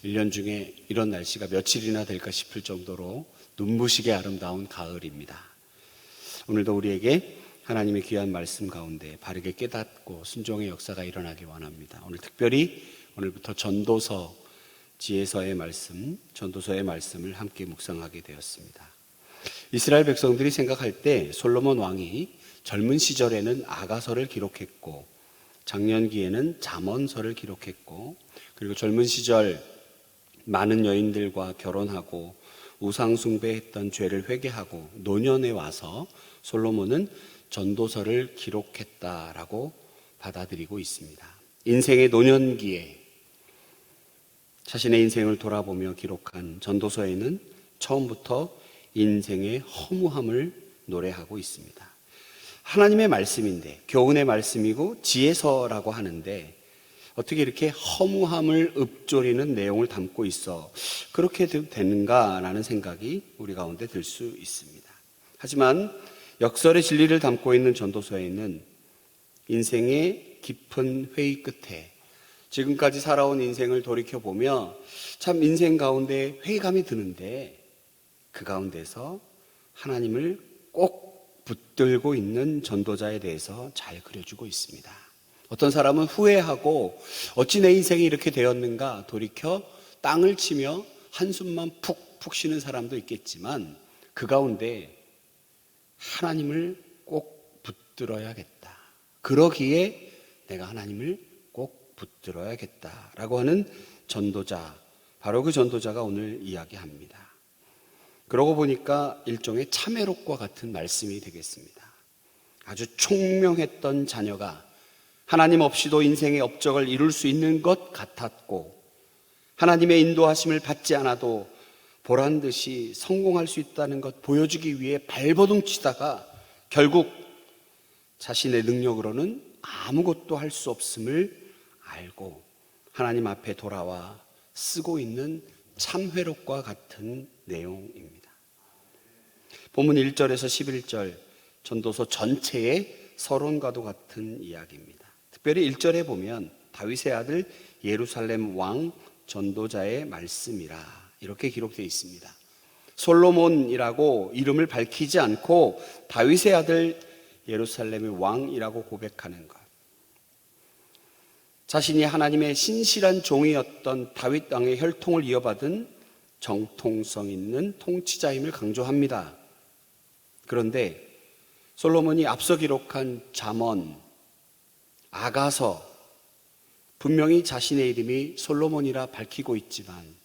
1년 중에 이런 날씨가 며칠이나 될까 싶을 정도로 눈부시게 아름다운 가을입니다. 오늘도 우리에게 하나님의 귀한 말씀 가운데 바르게 깨닫고 순종의 역사가 일어나길 원합니다. 오늘 특별히 오늘부터 전도서 지혜서의 말씀, 전도서의 말씀을 함께 묵상하게 되었습니다. 이스라엘 백성들이 생각할 때 솔로몬 왕이 젊은 시절에는 아가서를 기록했고 장년기에는 잠언서를 기록했고 그리고 젊은 시절 많은 여인들과 결혼하고 우상숭배했던 죄를 회개하고 노년에 와서 솔로몬은 전도서를 기록했다라고 받아들이고 있습니다. 인생의 노년기에 자신의 인생을 돌아보며 기록한 전도서에는 처음부터 인생의 허무함을 노래하고 있습니다. 하나님의 말씀인데 교훈의 말씀이고 지혜서라고 하는데 어떻게 이렇게 허무함을 읊조리는 내용을 담고 있어 그렇게 되는가라는 생각이 우리 가운데 들 수 있습니다. 하지만 역설의 진리를 담고 있는 전도서에는 인생의 깊은 회의 끝에 지금까지 살아온 인생을 돌이켜보며 참 인생 가운데 회의감이 드는데 그 가운데서 하나님을 꼭 붙들고 있는 전도자에 대해서 잘 그려주고 있습니다. 어떤 사람은 후회하고 어찌 내 인생이 이렇게 되었는가 돌이켜 땅을 치며 한숨만 푹푹 쉬는 사람도 있겠지만 그 가운데 하나님을 꼭 붙들어야겠다. 그러기에 내가 하나님을 꼭 붙들어야겠다라고 하는 전도자, 바로 그 전도자가 오늘 이야기합니다. 그러고 보니까 일종의 참회록과 같은 말씀이 되겠습니다. 아주 총명했던 자녀가 하나님 없이도 인생의 업적을 이룰 수 있는 것 같았고 하나님의 인도하심을 받지 않아도 보란 듯이 성공할 수 있다는 것 보여주기 위해 발버둥 치다가 결국 자신의 능력으로는 아무것도 할 수 없음을 알고 하나님 앞에 돌아와 쓰고 있는 참회록과 같은 내용입니다. 본문 1절에서 11절 전도서 전체의 서론과도 같은 이야기입니다. 특별히 1절에 보면 다윗의 아들 예루살렘 왕 전도자의 말씀이라 이렇게 기록되어 있습니다. 솔로몬이라고 이름을 밝히지 않고 다윗의 아들 예루살렘의 왕이라고 고백하는 것, 자신이 하나님의 신실한 종이었던 다윗 왕의 혈통을 이어받은 정통성 있는 통치자임을 강조합니다. 그런데 솔로몬이 앞서 기록한 잠언, 아가서 분명히 자신의 이름이 솔로몬이라 밝히고 있지만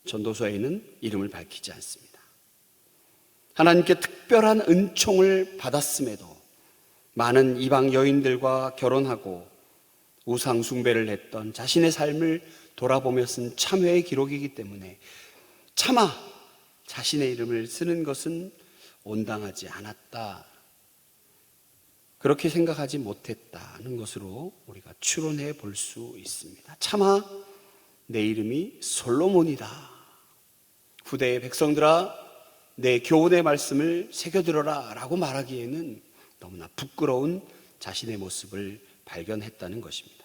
전도서에는 이름을 밝히지 않습니다. 하나님께 특별한 은총을 받았음에도 많은 이방 여인들과 결혼하고 우상 숭배를 했던 자신의 삶을 돌아보며 쓴 참회의 기록이기 때문에 차마 자신의 이름을 쓰는 것은 온당하지 않았다, 그렇게 생각하지 못했다는 것으로 우리가 추론해 볼 수 있습니다. 차마 내 이름이 솔로몬이다, 후대의 백성들아 내 교훈의 말씀을 새겨들어라 라고 말하기에는 너무나 부끄러운 자신의 모습을 발견했다는 것입니다.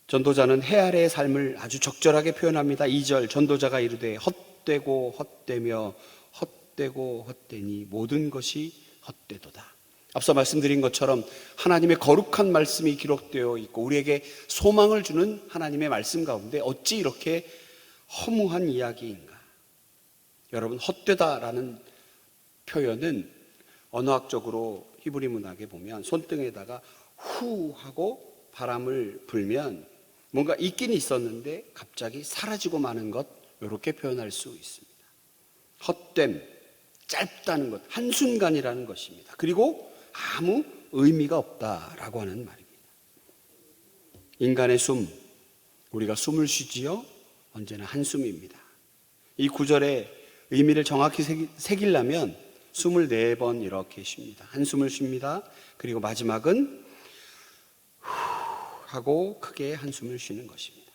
전도자는 해 아래의 삶을 아주 적절하게 표현합니다. 2절 전도자가 이르되 헛되고 헛되며 헛되고 헛되니 모든 것이 헛되도다. 앞서 말씀드린 것처럼 하나님의 거룩한 말씀이 기록되어 있고 우리에게 소망을 주는 하나님의 말씀 가운데 어찌 이렇게 허무한 이야기인가. 여러분, 헛되다라는 표현은 언어학적으로 히브리 문학에 보면 손등에다가 후 하고 바람을 불면 뭔가 있긴 있었는데 갑자기 사라지고 마는 것, 이렇게 표현할 수 있습니다. 헛됨, 짧다는 것, 한순간이라는 것입니다. 그리고 아무 의미가 없다라고 하는 말입니다. 인간의 숨, 우리가 숨을 쉬지요? 언제나 한숨입니다. 이 구절의 의미를 정확히 새기려면 숨을 4번 이렇게 쉽니다. 한숨을 쉽니다. 그리고 마지막은 후 하고 크게 한숨을 쉬는 것입니다.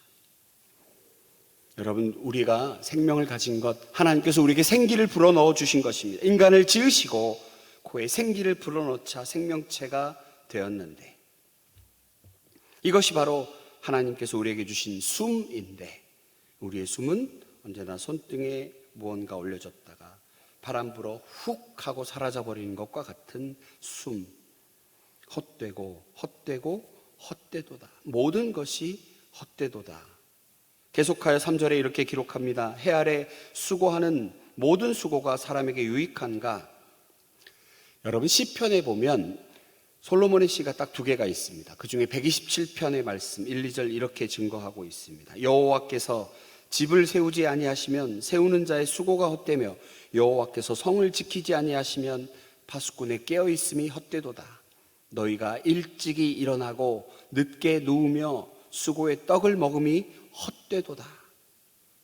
여러분, 우리가 생명을 가진 것, 하나님께서 우리에게 생기를 불어넣어 주신 것입니다. 인간을 지으시고 코에 생기를 불어넣자 생명체가 되었는데 이것이 바로 하나님께서 우리에게 주신 숨인데 우리의 숨은 언제나 손등에 무언가 올려졌다가 바람 불어 훅 하고 사라져버리는 것과 같은 숨. 헛되고 헛되고 헛되도다. 모든 것이 헛되도다. 계속하여 3절에 이렇게 기록합니다. 해 아래 수고하는 모든 수고가 사람에게 유익한가? 여러분 시편에 보면 솔로몬의 시가 딱 2개가 있습니다. 그 중에 127편의 말씀 1, 2절 이렇게 증거하고 있습니다. 여호와께서 집을 세우지 아니하시면 세우는 자의 수고가 헛되며 여호와께서 성을 지키지 아니하시면 파수꾼의 깨어있음이 헛되도다. 너희가 일찍이 일어나고 늦게 누우며 수고의 떡을 먹음이 헛되도다.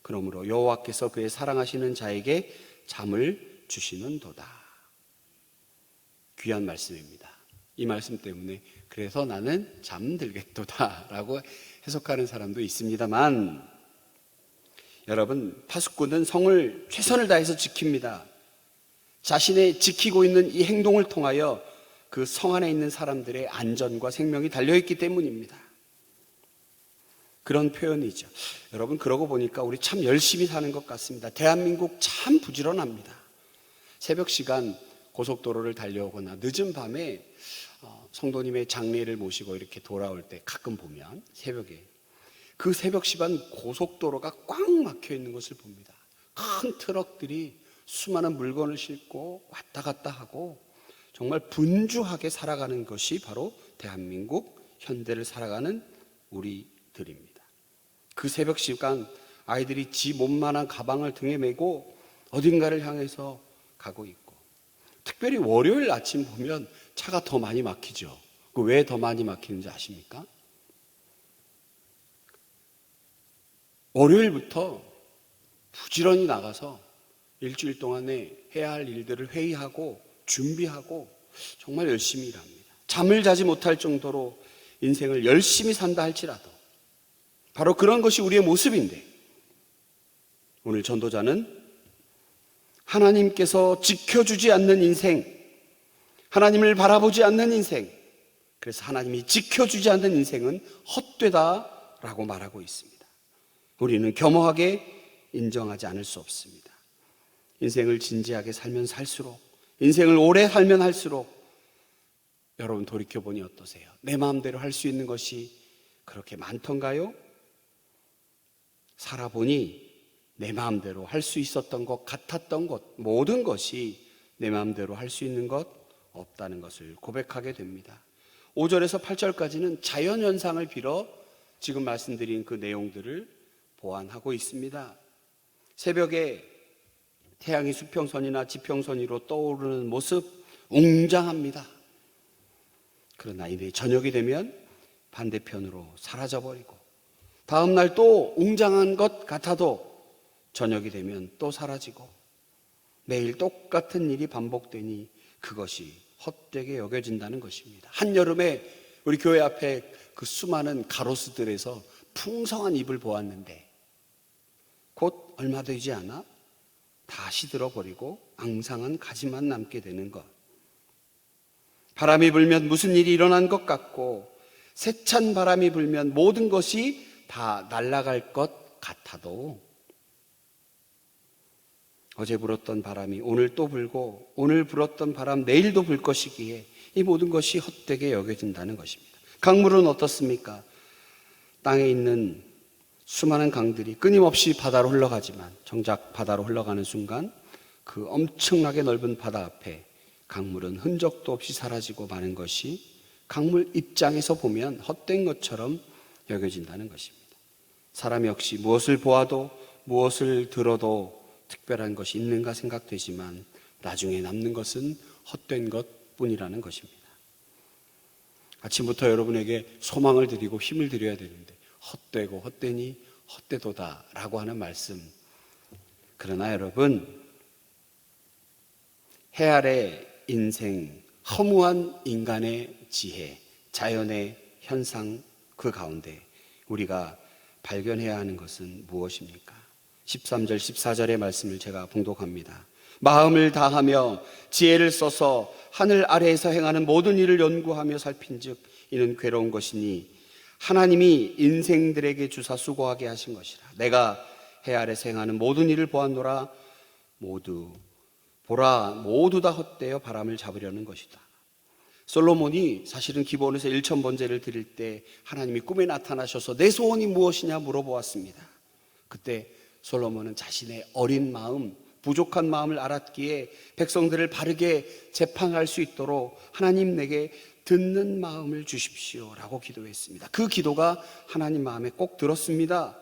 그러므로 여호와께서 그의 사랑하시는 자에게 잠을 주시는도다. 귀한 말씀입니다. 이 말씀 때문에 그래서 나는 잠들겠도다 라고 해석하는 사람도 있습니다만, 여러분 파수꾼은 성을 최선을 다해서 지킵니다. 자신의 지키고 있는 이 행동을 통하여 그 성 안에 있는 사람들의 안전과 생명이 달려있기 때문입니다. 그런 표현이죠. 여러분 그러고 보니까 우리 참 열심히 사는 것 같습니다. 대한민국 참 부지런합니다. 새벽 시간 고속도로를 달려오거나 늦은 밤에 성도님의 장례를 모시고 이렇게 돌아올 때 가끔 보면 새벽에 그 새벽 시간 고속도로가 꽉 막혀 있는 것을 봅니다. 큰 트럭들이 수많은 물건을 싣고 왔다 갔다 하고 정말 분주하게 살아가는 것이 바로 대한민국 현대를 살아가는 우리들입니다. 그 새벽 시간 아이들이 지 몸만한 가방을 등에 메고 어딘가를 향해서 가고 있고, 특별히 월요일 아침 보면 차가 더 많이 막히죠. 그 왜 더 많이 막히는지 아십니까? 월요일부터 부지런히 나가서 일주일 동안에 해야 할 일들을 회의하고 준비하고 정말 열심히 일합니다. 잠을 자지 못할 정도로 인생을 열심히 산다 할지라도 바로 그런 것이 우리의 모습인데, 오늘 전도자는 하나님께서 지켜주지 않는 인생, 하나님을 바라보지 않는 인생, 그래서 하나님이 지켜주지 않는 인생은 헛되다라고 말하고 있습니다. 우리는 겸허하게 인정하지 않을 수 없습니다. 인생을 진지하게 살면 살수록, 인생을 오래 살면 할수록 여러분 돌이켜보니 어떠세요? 내 마음대로 할 수 있는 것이 그렇게 많던가요? 살아보니 내 마음대로 할 수 있었던 것, 같았던 것, 모든 것이 내 마음대로 할 수 있는 것 없다는 것을 고백하게 됩니다. 5절에서 8절까지는 자연현상을 빌어 지금 말씀드린 그 내용들을 보완하고 있습니다. 새벽에 태양이 수평선이나 지평선 위로 떠오르는 모습 웅장합니다. 그러나 이내 저녁이 되면 반대편으로 사라져버리고, 다음 날 또 웅장한 것 같아도 저녁이 되면 또 사라지고, 매일 똑같은 일이 반복되니 그것이 헛되게 여겨진다는 것입니다. 한여름에 우리 교회 앞에 그 수많은 가로수들에서 풍성한 잎을 보았는데 곧 얼마 되지 않아 다 시들어버리고 앙상한 가지만 남게 되는 것. 바람이 불면 무슨 일이 일어난 것 같고, 세찬 바람이 불면 모든 것이 다 날아갈 것 같아도 어제 불었던 바람이 오늘 또 불고, 오늘 불었던 바람 내일도 불 것이기에 이 모든 것이 헛되게 여겨진다는 것입니다. 강물은 어떻습니까? 땅에 있는 수많은 강들이 끊임없이 바다로 흘러가지만 정작 바다로 흘러가는 순간 그 엄청나게 넓은 바다 앞에 강물은 흔적도 없이 사라지고 마는 것이 강물 입장에서 보면 헛된 것처럼 여겨진다는 것입니다. 사람 역시 무엇을 보아도 무엇을 들어도 특별한 것이 있는가 생각되지만 나중에 남는 것은 헛된 것뿐이라는 것입니다. 아침부터 여러분에게 소망을 드리고 힘을 드려야 되는데 헛되고 헛되니 헛되도다 라고 하는 말씀. 그러나 여러분, 해 아래 인생, 허무한 인간의 지혜, 자연의 현상 그 가운데 우리가 발견해야 하는 것은 무엇입니까? 13절, 14절의 말씀을 제가 봉독합니다. 마음을 다하며 지혜를 써서 하늘 아래에서 행하는 모든 일을 연구하며 살핀즉 이는 괴로운 것이니 하나님이 인생들에게 주사 수고하게 하신 것이라. 내가 해 아래서 행하는 모든 일을 보았노라. 모두 다 헛되어 바람을 잡으려는 것이다. 솔로몬이 사실은 기본에서 1,000번제를 드릴 때 하나님이 꿈에 나타나셔서 내 소원이 무엇이냐 물어보았습니다. 그때 솔로몬은 자신의 어린 마음, 부족한 마음을 알았기에 백성들을 바르게 재판할 수 있도록 하나님 내게 듣는 마음을 주십시오라고 기도했습니다. 그 기도가 하나님 마음에 꼭 들었습니다.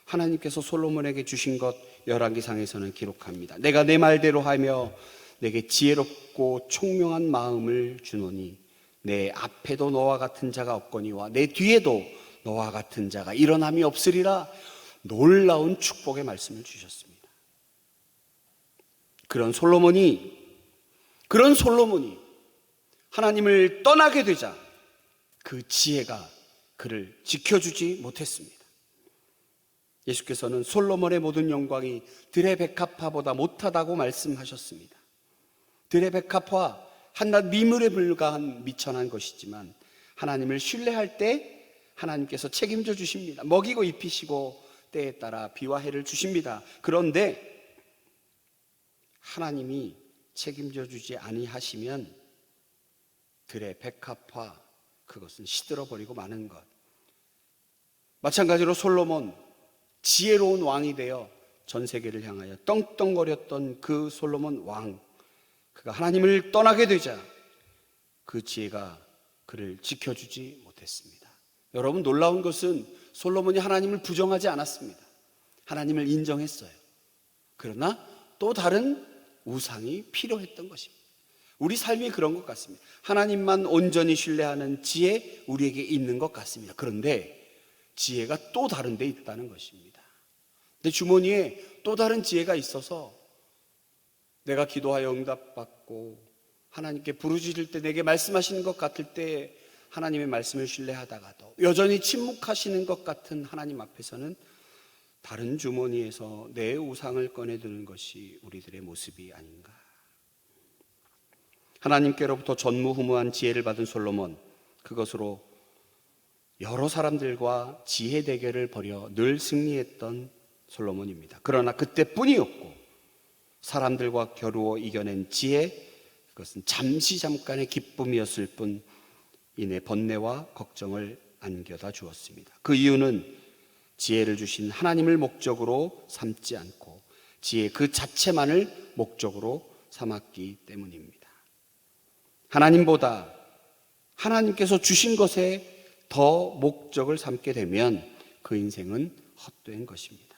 하나님께서 솔로몬에게 주신 것 열왕기상에서는 기록합니다. 내가 내 말대로 하며 내게 지혜롭고 총명한 마음을 주노니 내 앞에도 너와 같은 자가 없거니와 내 뒤에도 너와 같은 자가 일어남이 없으리라. 놀라운 축복의 말씀을 주셨습니다. 그런 솔로몬이 하나님을 떠나게 되자 그 지혜가 그를 지켜주지 못했습니다. 예수께서는 솔로몬의 모든 영광이 들의 백합화보다 못하다고 말씀하셨습니다. 들의 백합화, 한낱 미물에 불과한 미천한 것이지만 하나님을 신뢰할 때 하나님께서 책임져 주십니다. 먹이고 입히시고 때에 따라 비와 해를 주십니다. 그런데 하나님이 책임져 주지 아니하시면 들의 백합화, 그것은 시들어버리고 마는 것. 마찬가지로 솔로몬, 지혜로운 왕이 되어 전 세계를 향하여 떵떵거렸던 그 솔로몬 왕, 그가 하나님을 떠나게 되자 그 지혜가 그를 지켜주지 못했습니다. 여러분, 놀라운 것은 솔로몬이 하나님을 부정하지 않았습니다. 하나님을 인정했어요. 그러나 또 다른 우상이 필요했던 것입니다. 우리 삶이 그런 것 같습니다. 하나님만 온전히 신뢰하는 지혜 우리에게 있는 것 같습니다. 그런데 지혜가 또 다른 데 있다는 것입니다. 내 주머니에 또 다른 지혜가 있어서 내가 기도하여 응답받고 하나님께 부르짖을 때 내게 말씀하시는 것 같을 때 하나님의 말씀을 신뢰하다가도 여전히 침묵하시는 것 같은 하나님 앞에서는 다른 주머니에서 내 우상을 꺼내드는 것이 우리들의 모습이 아닌가. 하나님께로부터 전무후무한 지혜를 받은 솔로몬, 그것으로 여러 사람들과 지혜 대결을 벌여 늘 승리했던 솔로몬입니다. 그러나 그때뿐이었고 사람들과 겨루어 이겨낸 지혜, 그것은 잠깐의 기쁨이었을 뿐 이내 번뇌와 걱정을 안겨다 주었습니다. 그 이유는 지혜를 주신 하나님을 목적으로 삼지 않고 지혜 그 자체만을 목적으로 삼았기 때문입니다. 하나님보다 하나님께서 주신 것에 더 목적을 삼게 되면 그 인생은 헛된 것입니다.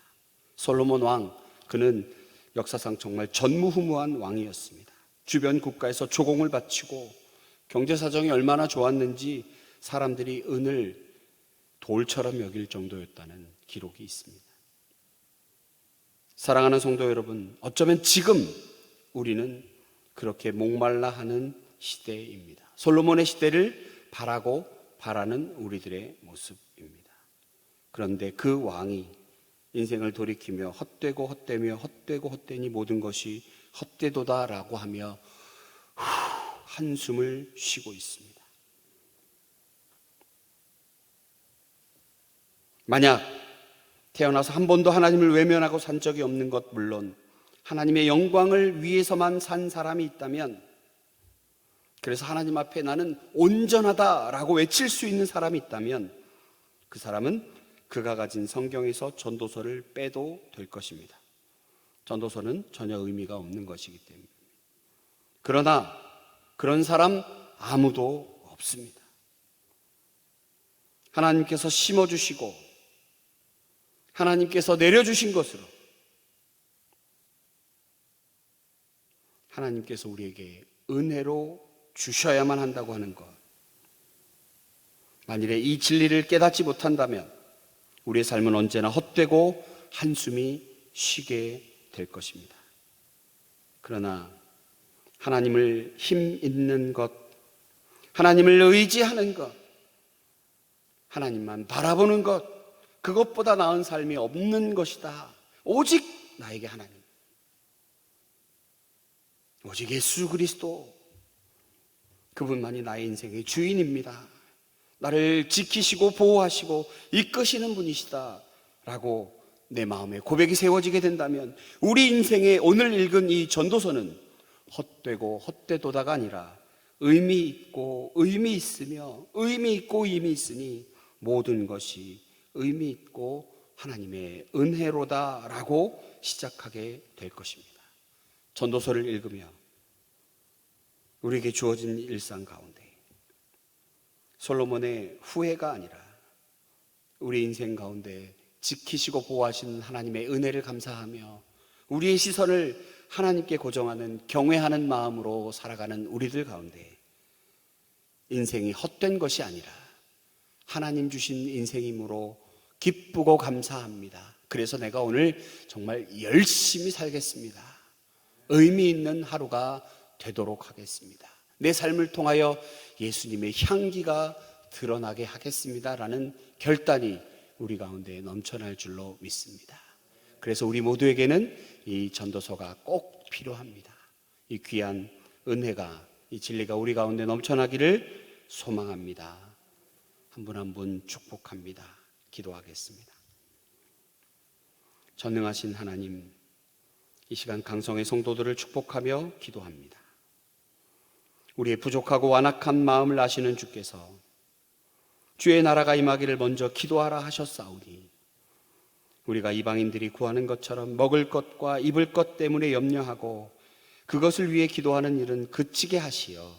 솔로몬 왕, 그는 역사상 정말 전무후무한 왕이었습니다. 주변 국가에서 조공을 바치고 경제 사정이 얼마나 좋았는지 사람들이 은을 돌처럼 여길 정도였다는 기록이 있습니다. 사랑하는 성도 여러분, 어쩌면 지금 우리는 그렇게 목말라 하는 시대입니다. 솔로몬의 시대를 바라는 우리들의 모습입니다. 그런데 그 왕이 인생을 돌이키며 헛되고 헛되니 모든 것이 헛되도다라고 하며 한숨을 쉬고 있습니다. 만약 태어나서 한 번도 하나님을 외면하고 산 적이 없는 것 물론 하나님의 영광을 위해서만 산 사람이 있다면, 그래서 하나님 앞에 나는 온전하다라고 외칠 수 있는 사람이 있다면 그 사람은 그가 가진 성경에서 전도서를 빼도 될 것입니다. 전도서는 전혀 의미가 없는 것이기 때문에. 그러나 그런 사람 아무도 없습니다. 하나님께서 심어주시고 하나님께서 내려주신 것으로 하나님께서 우리에게 은혜로 주셔야만 한다고 하는 것, 만일에 이 진리를 깨닫지 못한다면 우리의 삶은 언제나 헛되고 한숨이 쉬게 될 것입니다. 그러나 하나님을 힘 있는 것, 하나님을 의지하는 것, 하나님만 바라보는 것, 그것보다 나은 삶이 없는 것이다. 오직 나에게 하나님, 오직 예수 그리스도, 그분만이 나의 인생의 주인입니다. 나를 지키시고 보호하시고 이끄시는 분이시다 라고 내 마음에 고백이 세워지게 된다면 우리 인생에 오늘 읽은 이 전도서는 헛되고 헛되도다가 아니라 의미 있고 의미 있으며 의미 있고 의미 있으니 모든 것이 의미 있고 하나님의 은혜로다라고 시작하게 될 것입니다. 전도서를 읽으며 우리에게 주어진 일상 가운데 솔로몬의 후회가 아니라 우리 인생 가운데 지키시고 보호하신 하나님의 은혜를 감사하며 우리의 시선을 하나님께 고정하는 경외하는 마음으로 살아가는 우리들 가운데 인생이 헛된 것이 아니라 하나님 주신 인생이므로 기쁘고 감사합니다. 그래서 내가 오늘 정말 열심히 살겠습니다. 의미 있는 하루가 되도록 하겠습니다. 내 삶을 통하여 예수님의 향기가 드러나게 하겠습니다라는 결단이 우리 가운데 넘쳐날 줄로 믿습니다. 그래서 우리 모두에게는 이 전도서가 꼭 필요합니다. 이 귀한 은혜가, 이 진리가 우리 가운데 넘쳐나기를 소망합니다. 한 분 한 분 축복합니다. 기도하겠습니다. 전능하신 하나님, 이 시간 강성의 성도들을 축복하며 기도합니다. 우리의 부족하고 완악한 마음을 아시는 주께서 주의 나라가 임하기를 먼저 기도하라 하셨사오니 우리가 이방인들이 구하는 것처럼 먹을 것과 입을 것 때문에 염려하고 그것을 위해 기도하는 일은 그치게 하시어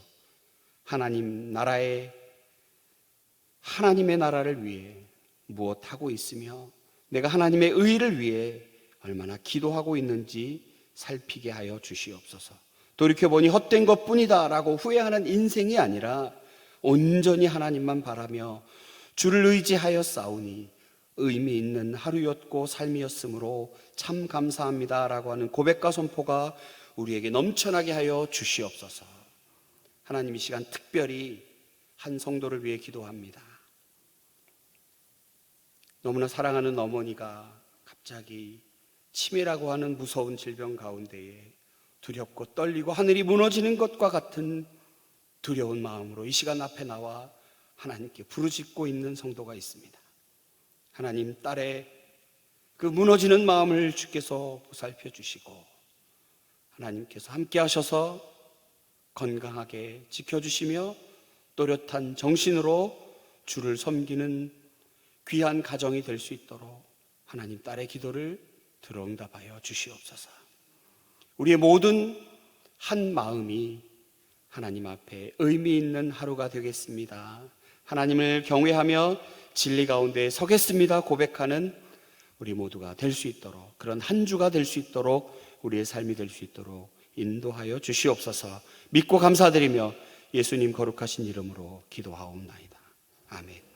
하나님의 나라를 위해 무엇하고 있으며 내가 하나님의 의를 위해 얼마나 기도하고 있는지 살피게 하여 주시옵소서. 돌이켜보니 헛된 것뿐이다 라고 후회하는 인생이 아니라 온전히 하나님만 바라며 주를 의지하여 싸우니 의미 있는 하루였고 삶이었으므로 참 감사합니다 라고 하는 고백과 선포가 우리에게 넘쳐나게 하여 주시옵소서. 하나님, 이 시간 특별히 한 성도를 위해 기도합니다. 너무나 사랑하는 어머니가 갑자기 치매라고 하는 무서운 질병 가운데에 두렵고 떨리고 하늘이 무너지는 것과 같은 두려운 마음으로 이 시간 앞에 나와 하나님께 부르짖고 있는 성도가 있습니다. 하나님, 딸의 그 무너지는 마음을 주께서 보살펴 주시고 하나님께서 함께 하셔서 건강하게 지켜주시며 또렷한 정신으로 주를 섬기는 귀한 가정이 될 수 있도록 하나님, 딸의 기도를 들어응답하여 주시옵소서. 우리의 모든 한 마음이 하나님 앞에 의미 있는 하루가 되겠습니다. 하나님을 경외하며 진리 가운데 서겠습니다 고백하는 우리 모두가 될 수 있도록, 그런 한 주가 될 수 있도록, 우리의 삶이 될 수 있도록 인도하여 주시옵소서. 믿고 감사드리며 예수님 거룩하신 이름으로 기도하옵나이다. 아멘.